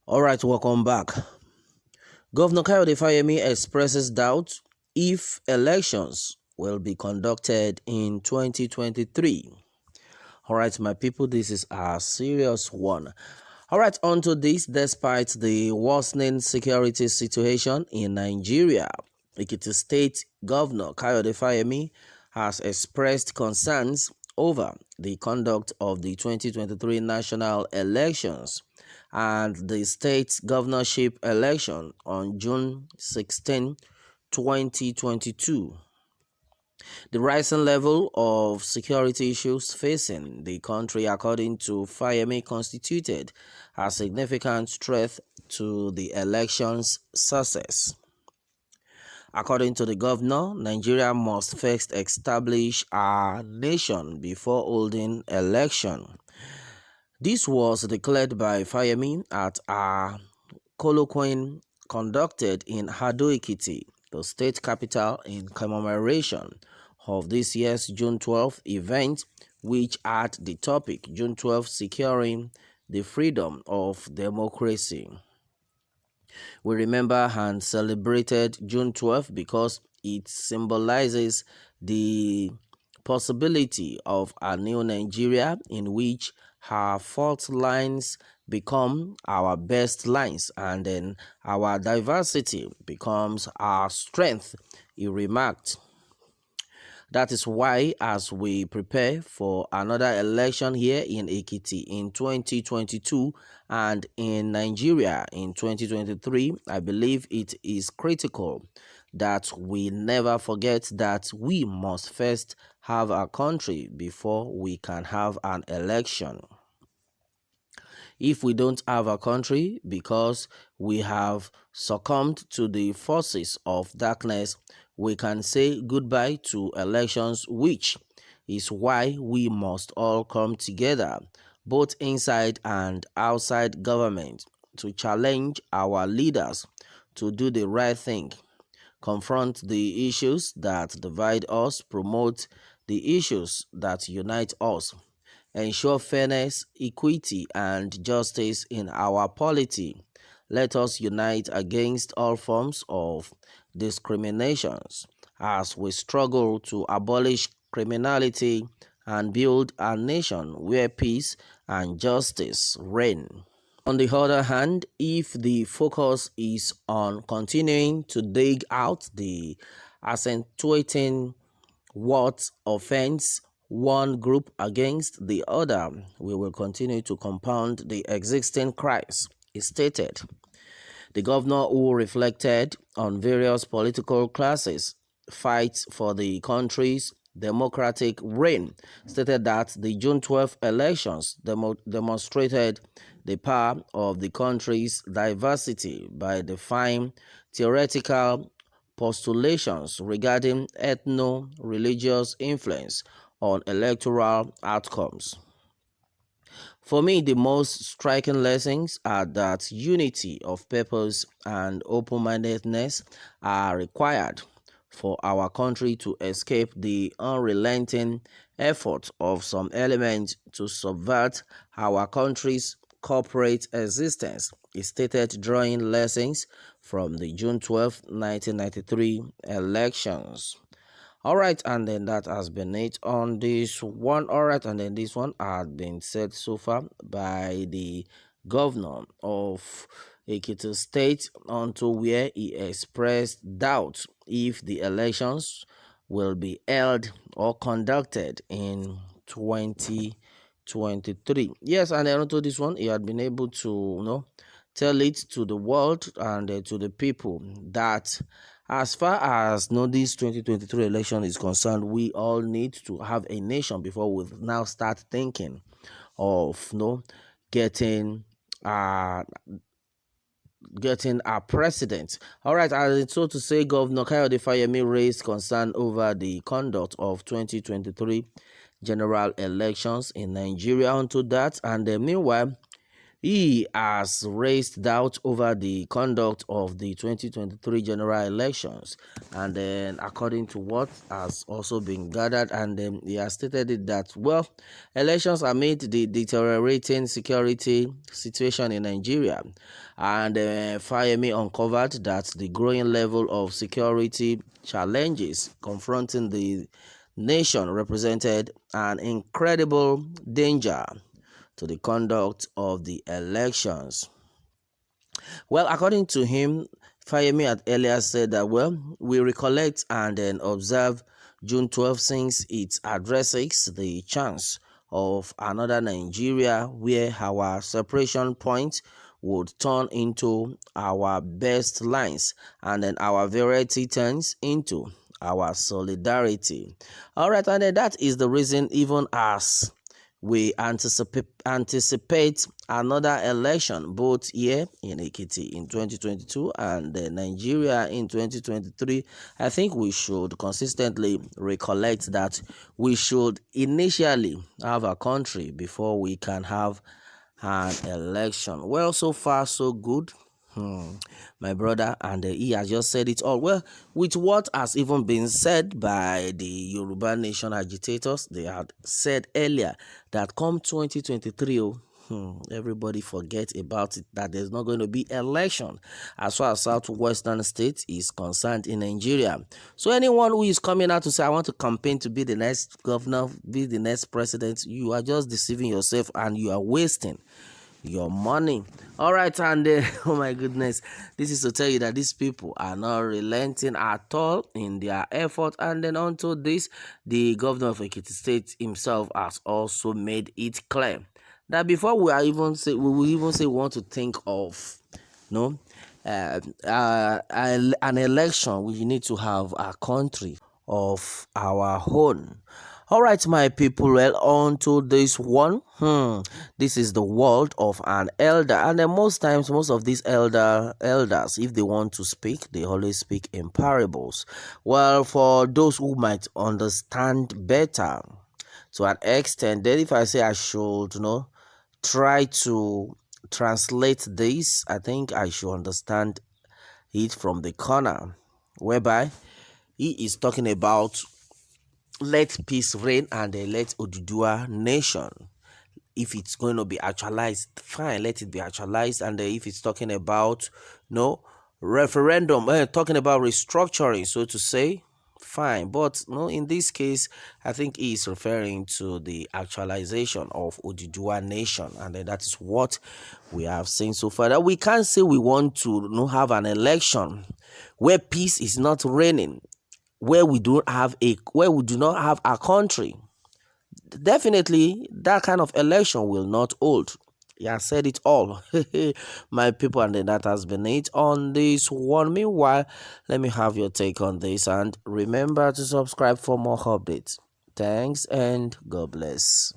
All right, welcome back. Governor Fayemi expresses doubt if elections will be conducted in 2023. All right, my people, this is a serious one. All right, on to this. Despite the worsening security situation in Nigeria, Ekiti State Governor Kayode Fayemi has expressed concerns over the conduct of the 2023 national elections and the state governorship election on June 16, 2022. The rising level of security issues facing the country, according to Fayemi, constituted a significant threat to the election's success. According to the governor, Nigeria must first establish a nation before holding election. This was declared by Fayemi at a colloquium conducted in Ado-Ekiti, the state capital, in commemoration of this year's June 12th event, which had the topic June 12th Securing the Freedom of Democracy. We remember and celebrated June 12th because it symbolizes the possibility of a new Nigeria in which our fault lines become our best lines and then our diversity becomes our strength, he remarked. That is why, as we prepare for another election here in Ekiti in 2022 and in Nigeria in 2023, I believe it is critical that we never forget that we must first have a country before we can have an election. If we don't have a country because we have succumbed to the forces of darkness, we can say goodbye to elections, which is why we must all come together, both inside and outside government, to challenge our leaders to do the right thing, confront the issues that divide us, promote the issues that unite us, ensure fairness, equity, and justice in our polity. Let us unite against all forms of discriminations as we struggle to abolish criminality and build a nation where peace and justice reign. On the other hand, if the focus is on continuing to dig out the accentuating what offends one group against the other, we will continue to compound the existing crisis, he stated. The governor, who reflected on various political classes' fights for the country's democratic reign, stated that the June 12 elections demonstrated the power of the country's diversity by defying theoretical postulations regarding ethno-religious influence on electoral outcomes. For me, the most striking lessons are that unity of purpose and open-mindedness are required for our country to escape the unrelenting effort of some elements to subvert our country's corporate existence, he stated, drawing lessons from the June 12, 1993 elections. All right, and then that has been it on this one. All right, and then this one had been said so far by the governor of Ekiti State, onto where he expressed doubt if the elections will be held or conducted in 2023. Yes, and then onto this one, he had been able to, tell it to the world and to the people that as far as this 2023 election is concerned, we all need to have a nation before we now start thinking of getting a president. All right, as so to say, Governor Kayode Fayemi raised concern over the conduct of 2023 general elections in Nigeria onto that, and meanwhile, He has raised doubt over the conduct of the 2023 general elections, and then according to what has also been gathered, and then he has stated it that, well, elections amid the deteriorating security situation in Nigeria, and Fayemi uncovered that the growing level of security challenges confronting the nation represented an incredible danger to the conduct of the elections. Well, according to him, Fayemi had earlier said that, well, we recollect and then observe June 12 since it addresses the chance of another Nigeria where our separation point would turn into our best lines and then our variety turns into our solidarity. All right, and then that is the reason, even as we anticipate another election both here in Ekiti in 2022 and Nigeria in 2023. I think we should consistently recollect that we should initially have a country before we can have an election. Well, so far so good. My brother, and he has just said it all. Well, with what has even been said by the Yoruba Nation agitators, they had said earlier that come 2023, everybody forget about it, that there's not going to be election as far as southwestern states is concerned in Nigeria. So anyone who is coming out to say, I want to campaign to be the next governor, be the next president, you are just deceiving yourself and you are wasting your money. All right, and oh my goodness, this is to tell you that these people are not relenting at all in their effort. And then onto this, the governor of Ekiti State himself has also made it clear that before we will even say we want to think of no an election, we need to have a country of our own. All right, my people, well, on to this one. This is the world of an elder, and then most times, most of these elders, if they want to speak, they always speak in parables. Well, for those who might understand better, to an extent, then if I say I should, try to translate this, I think I should understand it from the corner, whereby he is talking about let peace reign and let Odudua nation. If it's going to be actualized, fine, let it be actualized. And if it's talking about no referendum, talking about restructuring, so to say, fine. But no, in this case, I think he is referring to the actualization of Odudua nation, and that is what we have seen so far. That we can't say we want to have an election where peace is not reigning, where we do not have a country. Definitely that kind of election will not hold. Yeah, said it all. My people, and then that has been it on this one. Meanwhile, let me have your take on this, and remember to subscribe for more updates. Thanks and God bless.